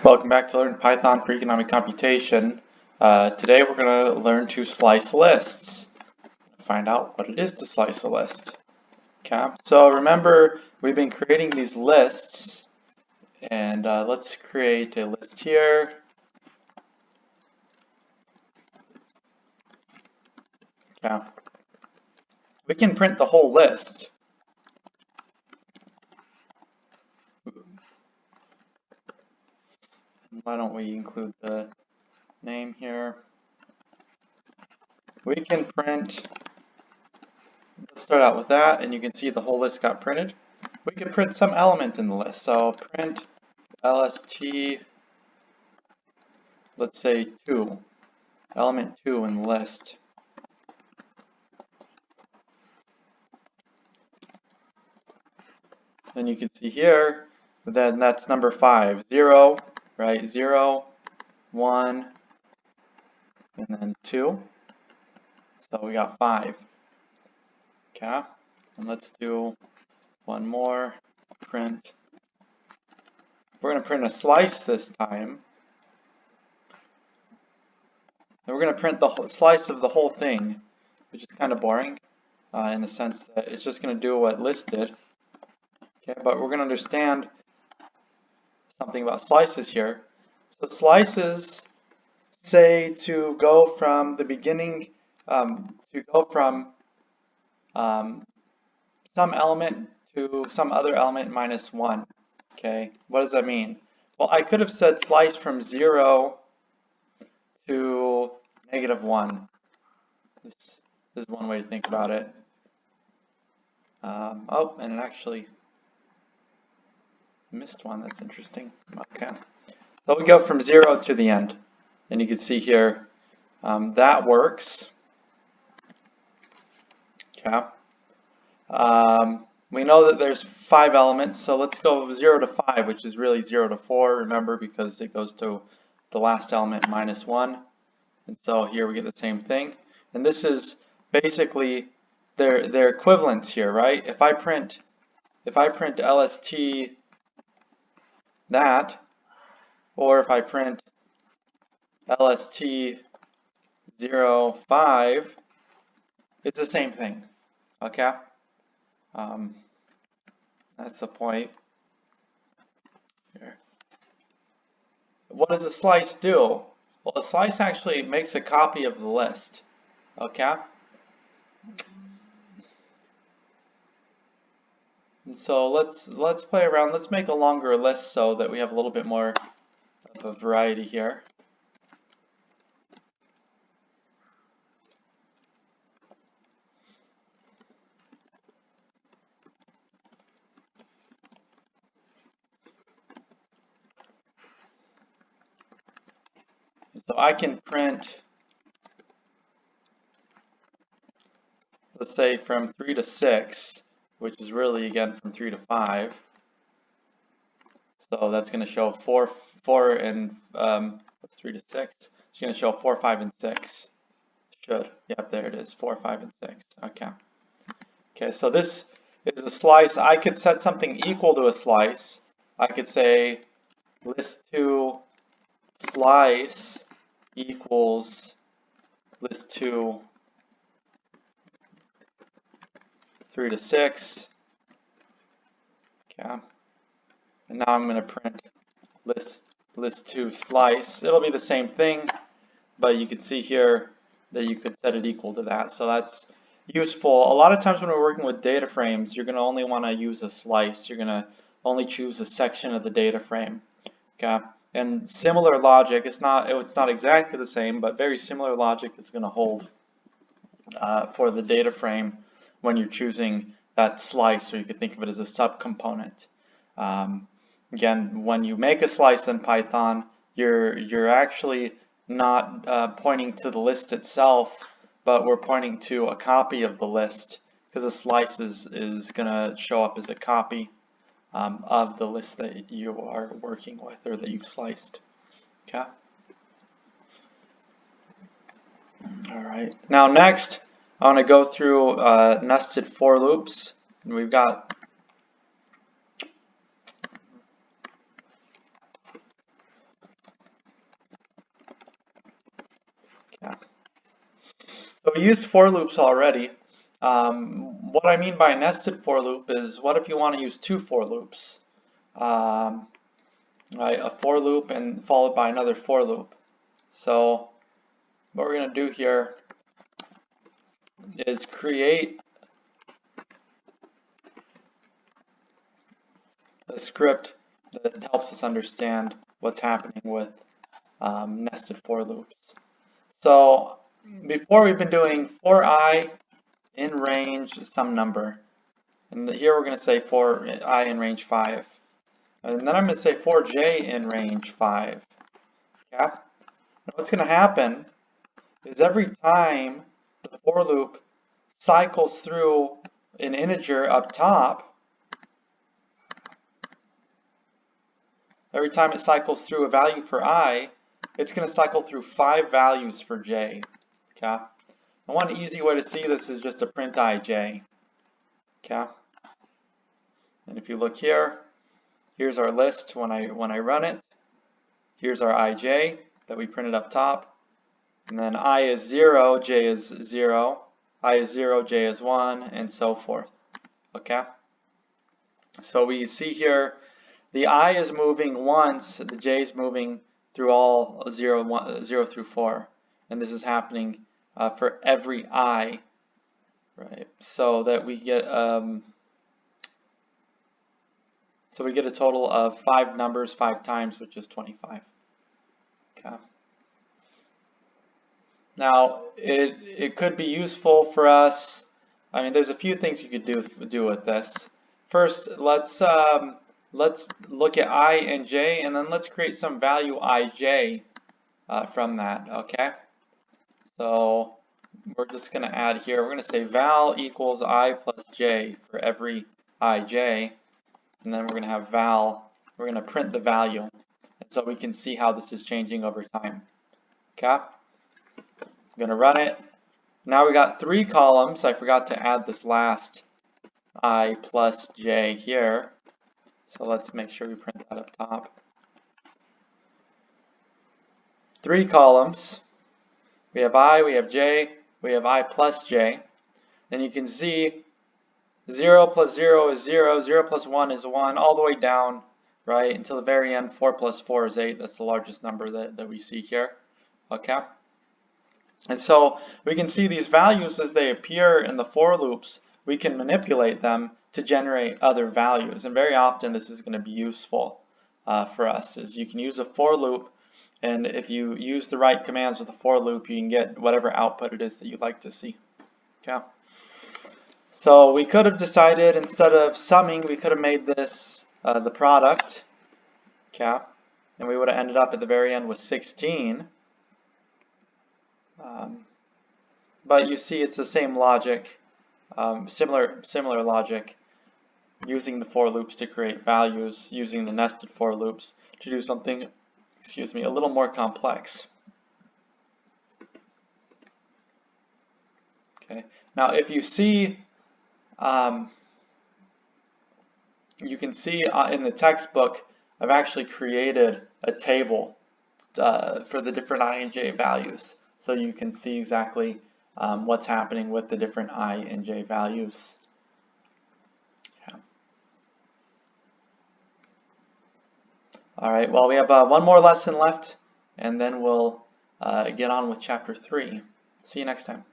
Welcome back to Learn Python for Economic Computation. Today we're going to learn to slice lists. Find out what it is to slice a list. Okay. So remember, we've been creating these lists, and let's create a list here. Okay. We can print the whole list. Why don't we include the name here? We can print, let's start out with that, and you can see the whole list got printed. We can print some element in the list. So print LST, let's say 2, element 2 in the list. Then you can see here, then that's number 5, 0, right? 0, 1, and then 2. So we got 5. Okay, and let's do one more, print. We're going to print a slice this time. And we're going to print the whole slice of the whole thing, which is kind of boring in the sense that it's just going to do what list did. Okay, but we're going to understand something about slices here. So slices say to go from the beginning, to go from some element to some other element minus 1. Okay, what does that mean? Well, I could have said slice from 0 to -1. This is one way to think about it. Oh, and it actually missed one. That's interesting. Okay, so we go from 0 to the end, and you can see here that works. Okay. We know that there's 5 elements, so let's go 0 to 5, which is really 0 to 4, remember, because it goes to the last element minus 1. And so here we get the same thing. And this is basically their equivalents here, right? If I print LST that, or if I print LST 0, 5, it's the same thing. Okay? That's the point. Here. What does a slice do? Well, a slice actually makes a copy of the list. Okay? And so let's play around. Let's make a longer list so that we have a little bit more of a variety here. So I can print, let's say, from 3 to 6, which is really, again, from 3 to 5. So that's going to show 4 and, what's 3 to 6? It's going to show 4, 5, and 6. Should. Yep, there it is, 4, 5, and 6. Okay. Okay, so this is a slice. I could set something equal to a slice. I could say list2 slice equals list2 3 to 6. Okay. And now I'm going to print list2 slice. It'll be the same thing, but you can see here that you could set it equal to that. So that's useful. A lot of times when we're working with data frames, you're going to only want to use a slice. You're going to only choose a section of the data frame. Okay? And similar logic, it's not exactly the same, but very similar logic is going to hold for the data frame when you're choosing that slice, or you could think of it as a subcomponent. Again, when you make a slice in Python, you're actually not pointing to the list itself, but we're pointing to a copy of the list, because a slice is going to show up as a copy of the list that you are working with, or that you've sliced. Okay. All right. Now next, I want to go through nested for loops. And we've got Yeah. So we used for loops already. What I mean by nested for loop is, what if you want to use two for loops? Right, a for loop and followed by another for loop. So what we're going to do here is create a script that helps us understand what's happening with nested for loops. So before, we've been doing for I in range some number, and here we're going to say for I in range 5, and then I'm going to say for j in range 5. Yeah. Now what's going to happen is, every time the for loop cycles through an integer up top, every time it cycles through a value for I, it's going to cycle through 5 values for j. Okay. And one easy way to see this is just to print ij. Okay. And if you look here, here's our list when I run it. Here's our ij that we printed up top. And then I is 0, j is 0, I is 0, j is 1, and so forth. Okay? So we see here the I is moving once, the j is moving through all 0 through 4. And this is happening for every I, right? So that we get a total of 5 numbers 5 times, which is 25. Okay. Now, it could be useful for us. I mean, there's a few things you could do with this. First, let's look at I and j, and then let's create some value ij from that. Okay. So we're just going to add here. We're going to say val equals I plus j for every ij, and then we're going to have val. We're going to print the value, and so we can see how this is changing over time. Okay. I'm going to run it. Now we got 3 columns. I forgot to add this last I plus j here. So let's make sure we print that up top. 3 columns. We have I, we have j, we have I plus j. And you can see 0 plus 0 is 0, 0 plus 1 is 1, all the way down, right, until the very end. 4 plus 4 is 8. That's the largest number that we see here. Okay? And so we can see these values as they appear in the for loops. We can manipulate them to generate other values. And very often this is going to be useful for us. Is you can use a for loop, and if you use the right commands with a for loop, you can get whatever output it is that you'd like to see. Okay. So we could have decided, instead of summing, we could have made this the product. Okay. And we would have ended up at the very end with 16. But you see, it's the same logic, similar logic, using the for loops to create values, using the nested for loops to do something, excuse me, a little more complex. Okay. Now, if you see, you can see in the textbook, I've actually created a table for the different I and j values, so you can see exactly what's happening with the different I and j values. Okay. All right, well, we have one more lesson left, and then we'll get on with chapter 3. See you next time.